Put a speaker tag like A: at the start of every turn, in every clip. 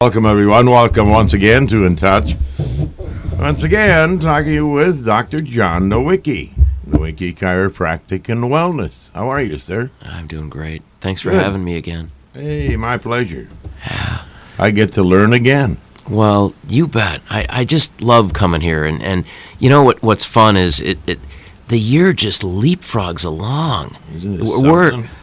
A: Welcome, everyone. Welcome once again to In Touch. Once again, talking with Dr. John Nowicki, Nowicki Chiropractic and Wellness. How are you, sir?
B: I'm doing great. Thanks for
A: Good.
B: having me again.
A: Hey, my pleasure. I get to learn again.
B: Well, you bet. I just love coming here, and you know what's fun is the year just leapfrogs along.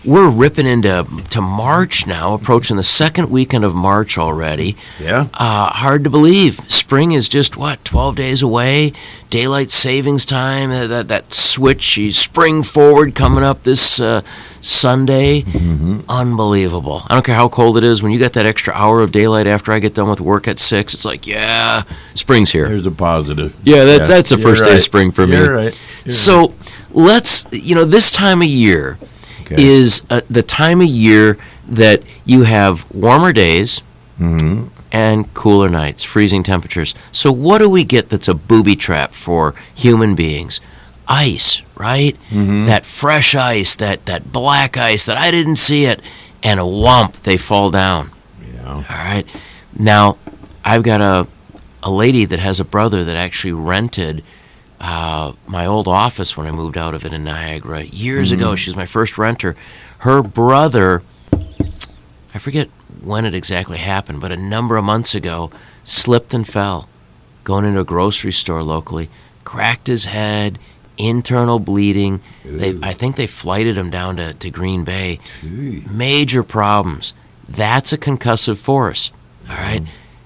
B: We're ripping into March now, approaching the second weekend of March already.
A: Yeah?
B: Hard to believe. Spring is just 12 days away. Daylight savings time, that switch, you spring forward coming up this Sunday.
A: Mm-hmm.
B: Unbelievable. I don't care how cold it is. When you get that extra hour of daylight after I get done with work at 6, it's like, yeah, spring's here.
A: There's a positive.
B: Yeah, that's the first day
A: right.
B: of spring for me.
A: You're right.
B: So let's, this time of year is the time of year that you have warmer days and cooler nights, freezing temperatures. So what do we get that's a booby trap for human beings? Ice, right? That fresh ice, that black ice that I didn't see it, and a whomp, they fall down.
A: Yeah.
B: All right. Now, I've got a lady that has a brother that actually rented my old office when I moved out of it in Niagara years ago. She was my first renter. Her brother, I forget when it exactly happened, but a number of months ago, slipped and fell going into a grocery store locally, cracked his head, internal bleeding. I think they flighted him down to Green Bay. Major problems. That's a concussive force. All right.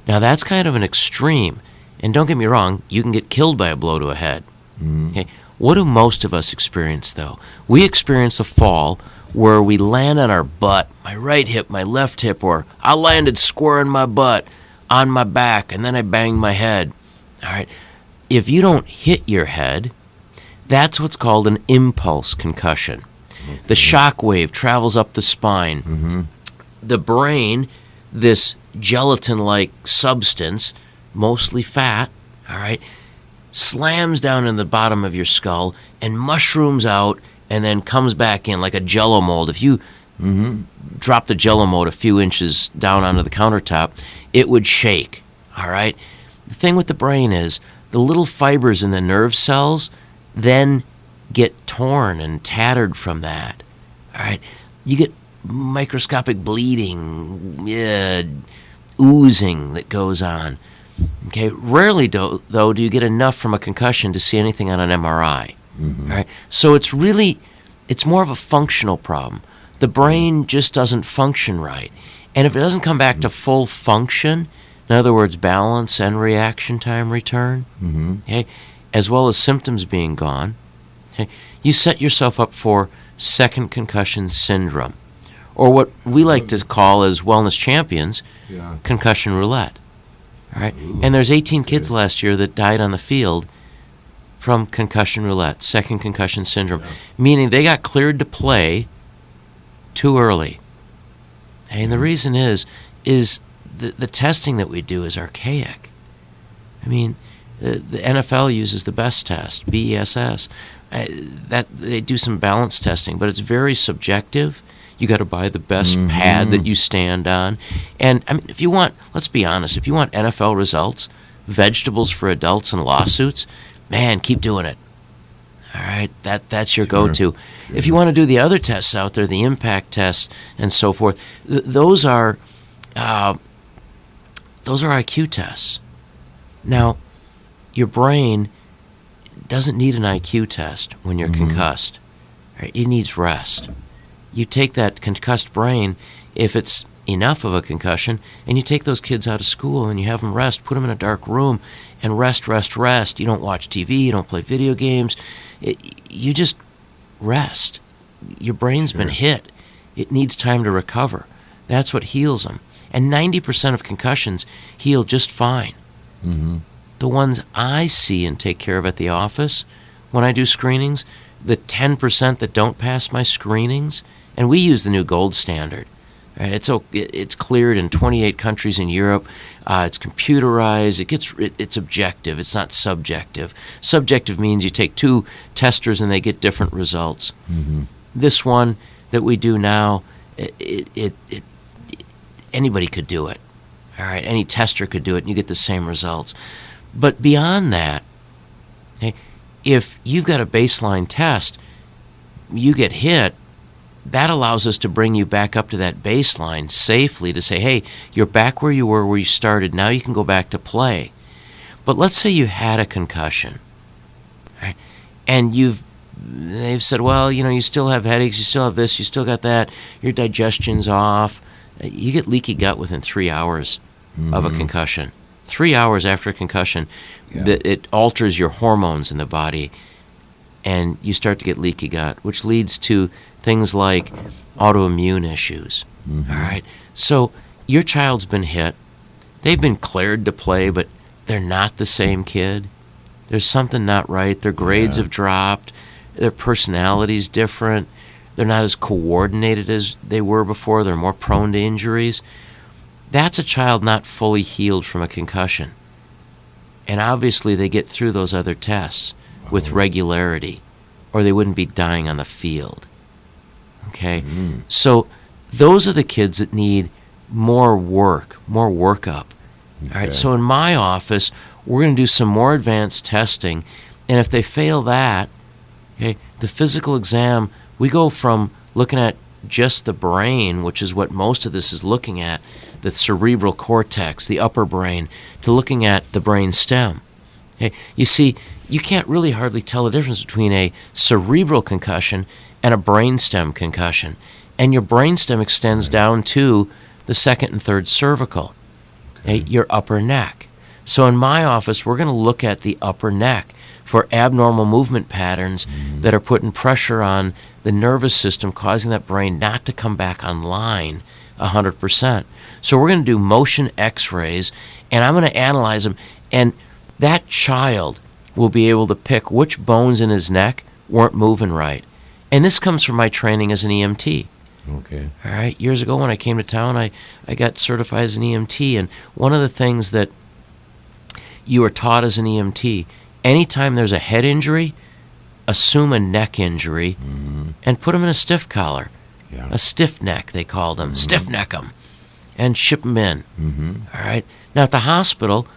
B: Now, that's kind of an extreme. And don't get me wrong, you can get killed by a blow to a head. Okay. What do most of us experience, though? We experience a fall where we land on our butt, my right hip, my left hip, or I landed square in my butt, on my back, and then I banged my head. All right. If you don't hit your head, that's what's called an impulse concussion. The shock wave travels up the spine. The brain, this gelatin-like substance, mostly fat, all right, slams down in the bottom of your skull and mushrooms out and then comes back in like a Jell-O mold. If you drop the Jell-O mold a few inches down onto the countertop, it would shake, all right? The thing with the brain is the little fibers in the nerve cells then get torn and tattered from that, all right? You get microscopic bleeding, oozing that goes on. Okay, rarely though do you get enough from a concussion to see anything on an MRI. All right, so it's more of a functional problem. The brain just doesn't function right, and if it doesn't come back to full function, in other words, balance and reaction time return, okay, as well as symptoms being gone, okay, you set yourself up for second concussion syndrome, or what we like to call as wellness champions, concussion roulette. All right, and there's 18 kids last year that died on the field from concussion roulette, second concussion syndrome, meaning they got cleared to play too early. And the reason is the testing that we do is archaic. I mean, the NFL uses the BESS test, BESS. That they do some balance testing, but it's very subjective. You got to buy the best pad that you stand on. And I mean, if you want, let's be honest, if you want NFL results, vegetables for adults and lawsuits, man, keep doing it. All right, that's your go-to. If you want to do the other tests out there, the impact tests and so forth, those are IQ tests. Now, your brain doesn't need an IQ test when you're concussed. Right? It needs rest. You take that concussed brain, if it's enough of a concussion, and you take those kids out of school and you have them rest, put them in a dark room and rest. You don't watch TV, you don't play video games. You just rest. Your brain's been hit. It needs time to recover. That's what heals them. And 90% of concussions heal just fine. The ones I see and take care of at the office when I do screenings, the 10% that don't pass my screenings, and we use the new gold standard. Right? It's cleared in 28 countries in Europe. It's computerized. It's objective. It's not subjective. Subjective means you take two testers and they get different results. This one that we do now, anybody could do it. All right, any tester could do it, and you get the same results. But beyond that, okay, if you've got a baseline test, you get hit, that allows us to bring you back up to that baseline safely to say, hey, you're back where you were, where you started. Now you can go back to play. But let's say you had a concussion, right? And they've said, well, you still have headaches, you still have this, you still got that, your digestion's off. You get leaky gut within 3 hours of a concussion. 3 hours after a concussion, it alters your hormones in the body, and you start to get leaky gut, which leads to things like autoimmune issues. All right? So your child's been hit. They've been cleared to play, but they're not the same kid. There's something not right. Their grades have dropped. Their personality's different. They're not as coordinated as they were before. They're more prone to injuries. That's a child not fully healed from a concussion. And obviously they get through those other tests with regularity, or they wouldn't be dying on the field. Okay? So those are the kids that need more work, more workup. All right, so in my office, we're going to do some more advanced testing, and if they fail that, okay, the physical exam, we go from looking at just the brain, which is what most of this is looking at, the cerebral cortex, the upper brain, to looking at the brain stem. Okay, you see, you can't really hardly tell the difference between a cerebral concussion and a brainstem concussion, and your brainstem extends down to the second and third cervical. Your upper neck. So in my office, we're going to look at the upper neck for abnormal movement patterns that are putting pressure on the nervous system, causing that brain not to come back online 100%. So we're going to do motion x-rays, and I'm going to analyze them, and that child will be able to pick which bones in his neck weren't moving right. And this comes from my training as an EMT.
A: Okay.
B: All right. Years ago when I came to town, I got certified as an EMT. And one of the things that you are taught as an EMT, anytime there's a head injury, assume a neck injury and put them in a stiff collar.
A: Yeah.
B: A stiff neck, they called them. Stiff neck them. And ship them in. All right. Now at the hospital,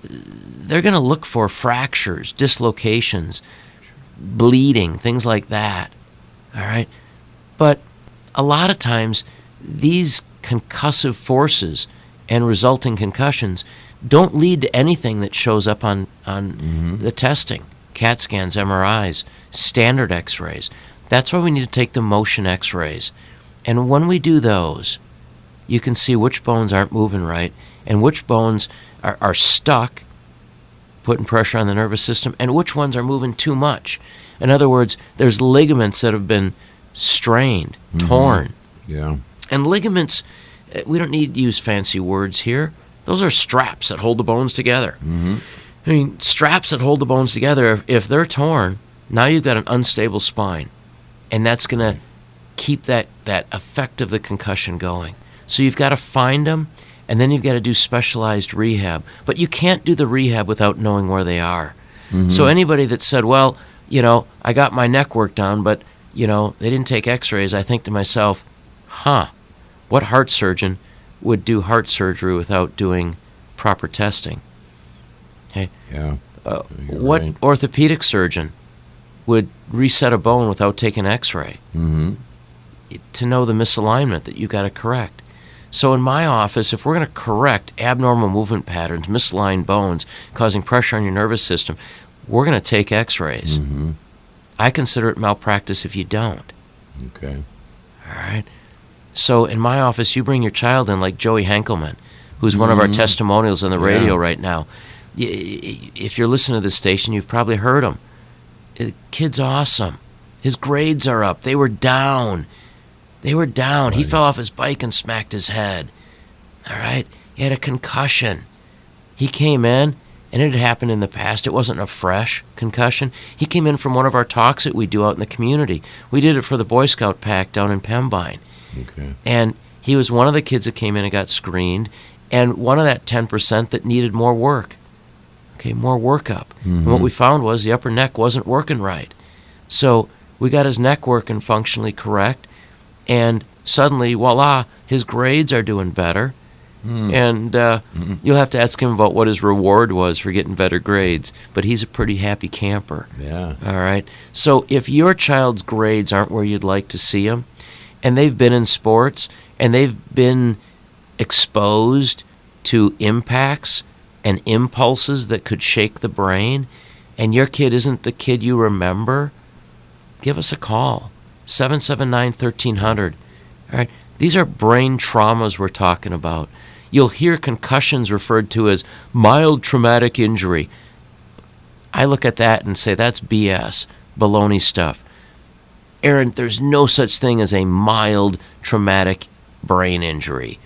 B: they're going to look for fractures, dislocations, bleeding, things like that. All right. But a lot of times, these concussive forces and resulting concussions don't lead to anything that shows up on the testing. CAT scans, MRIs, standard x-rays. That's why we need to take the motion x-rays. And when we do those, you can see which bones aren't moving right and which bones are stuck, putting pressure on the nervous system, and which ones are moving too much. In other words, there's ligaments that have been strained, torn.
A: Yeah.
B: And ligaments, we don't need to use fancy words here. Those are straps that hold the bones together. I mean, straps that hold the bones together, if they're torn, now you've got an unstable spine. And that's going to keep that effect of the concussion going. So you've got to find them, and then you've got to do specialized rehab. But you can't do the rehab without knowing where they are. So anybody that said, well, I got my neck worked on, but they didn't take x-rays, I think to myself, what heart surgeon would do heart surgery without doing proper testing? Okay.
A: Yeah.
B: What orthopedic surgeon would reset a bone without taking x-ray? To know the misalignment that you've got to correct. So in my office, if we're going to correct abnormal movement patterns, misaligned bones, causing pressure on your nervous system, we're going to take x-rays. I consider it malpractice if you don't.
A: Okay.
B: All right? So in my office, you bring your child in like Joey Henkelman, who's one of our testimonials on the radio right now. If you're listening to this station, you've probably heard him. The kid's awesome. His grades are up. They were down. Right. He fell off his bike and smacked his head. All right? He had a concussion. He came in, and it had happened in the past. It wasn't a fresh concussion. He came in from one of our talks that we do out in the community. We did it for the Boy Scout Pack down in Pembine.
A: Okay.
B: And he was one of the kids that came in and got screened, and one of that 10% that needed more work. Okay, more workup. And what we found was the upper neck wasn't working right. So we got his neck working functionally correct, and suddenly, voila, his grades are doing better, And you'll have to ask him about what his reward was for getting better grades. But he's a pretty happy camper.
A: Yeah.
B: All right. So if your child's grades aren't where you'd like to see them, and they've been in sports, and they've been exposed to impacts and impulses that could shake the brain, and your kid isn't the kid you remember, give us a call. 779-1300. All right. These are brain traumas we're talking about. You'll hear concussions referred to as mild traumatic injury. I look at that and say that's BS, baloney stuff. Aaron, there's no such thing as a mild traumatic brain injury.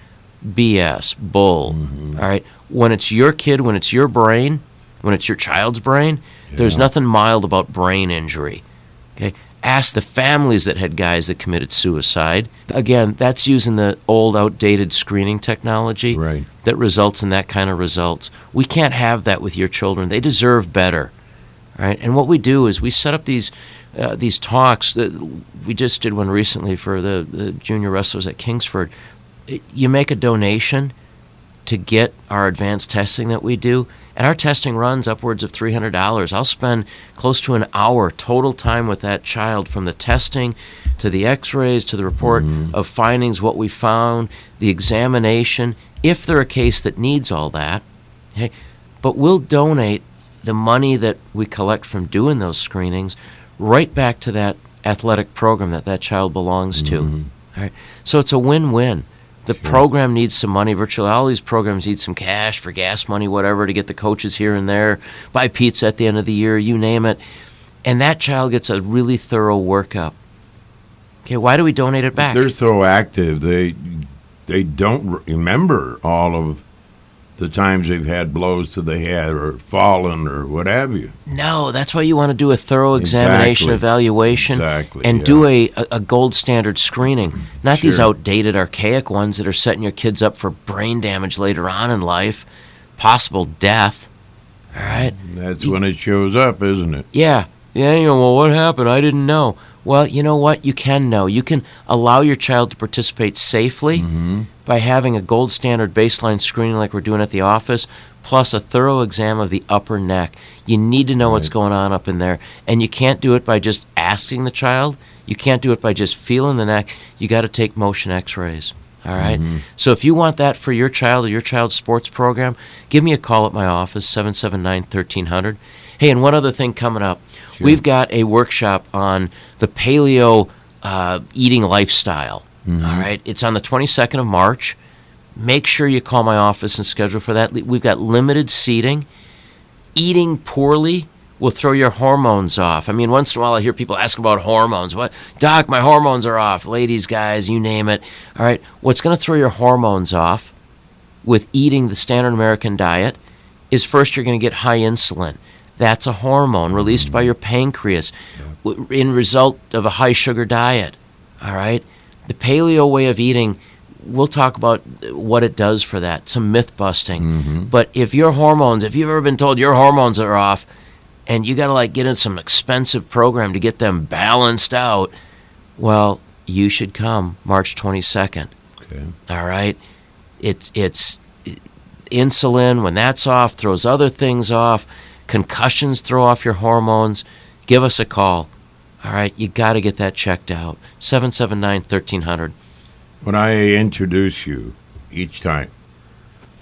B: BS, bull. All right. When it's your kid, when it's your brain, when it's your child's brain, there's nothing mild about brain injury. Okay. Ask the families that had guys that committed suicide. Again, that's using the old, outdated screening technology that results in that kind of results. We can't have that with your children. They deserve better. Right? And what we do is we set up these talks. We just did one recently for the junior wrestlers at Kingsford. You make a donation to get our advanced testing that we do, and our testing runs upwards of $300. I'll spend close to an hour total time with that child, from the testing to the x-rays to the report of findings, what we found, the examination, if they're a case that needs all that. Okay? But we'll donate the money that we collect from doing those screenings right back to that athletic program that child belongs to. All right? So it's a win-win. The program needs some money. Virtually all these programs need some cash for gas money, whatever, to get the coaches here and there, buy pizza at the end of the year, you name it. And that child gets a really thorough workup. Okay, why do we donate it back?
A: They're so active, they don't remember all of the times they've had blows to the head or fallen or what have you.
B: No, that's why you want to do a thorough examination, evaluation, and do a gold standard screening. Not these outdated, archaic ones that are setting your kids up for brain damage later on in life, possible death. All right?
A: That's when it shows up, isn't it?
B: Yeah. Yeah, well, what happened? I didn't know. Well, you know what? You can know. You can allow your child to participate safely by having a gold standard baseline screening like we're doing at the office, plus a thorough exam of the upper neck. You need to know what's going on up in there. And you can't do it by just asking the child. You can't do it by just feeling the neck. You got to take motion x-rays. All right? So if you want that for your child or your child's sports program, give me a call at my office, 779-1300. Hey, and one other thing coming up. We've got a workshop on the paleo eating lifestyle. All right? It's on the 22nd of March. Make sure you call my office and schedule for that. We've got limited seating. Eating poorly will throw your hormones off. I mean, once in a while I hear people ask about hormones. What? Doc, my hormones are off. Ladies, guys, you name it. All right? What's going to throw your hormones off with eating the standard American diet is, first, you're going to get high insulin. That's a hormone released by your pancreas in result of a high sugar diet. All right? The paleo way of eating, we'll talk about what it does for that, some myth busting. But if your hormones, if you've ever been told your hormones are off and you got to get in some expensive program to get them balanced out, well, you should come March 22nd.
A: Okay.
B: All right? It's insulin, when that's off, throws other things off. Concussions throw off your hormones. Give us a call. All right, you got to get that checked out. 779-1300.
A: When I introduce you each time,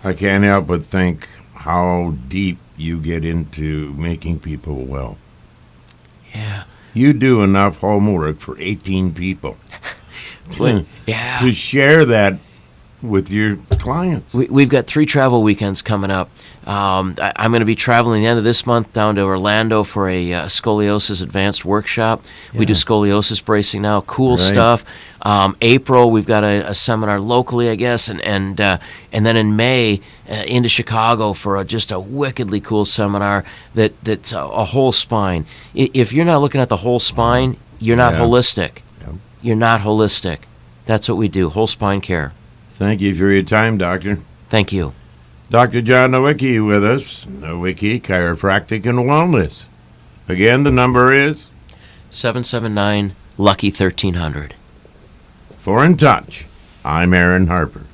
A: I can't help but think how deep you get into making people well.
B: Yeah.
A: You do enough homework for 18 people to share that with your clients.
B: We've got 3 travel weekends coming up. I'm going to be traveling the end of this month down to Orlando for a scoliosis advanced workshop. We do scoliosis bracing now. Cool stuff. April, we've got a seminar locally, I guess, and then in May into Chicago for just a wickedly cool seminar that's a whole spine. If you're not looking at the whole spine, you're not holistic. You're not holistic. That's what we do, whole spine care.
A: Thank you for your time, Doctor.
B: Thank you.
A: Dr. John Nowicki with us, Nowicki Chiropractic and Wellness. Again, the number is
B: 779-LUCKY-1300.
A: For In Touch, I'm Aaron Harper.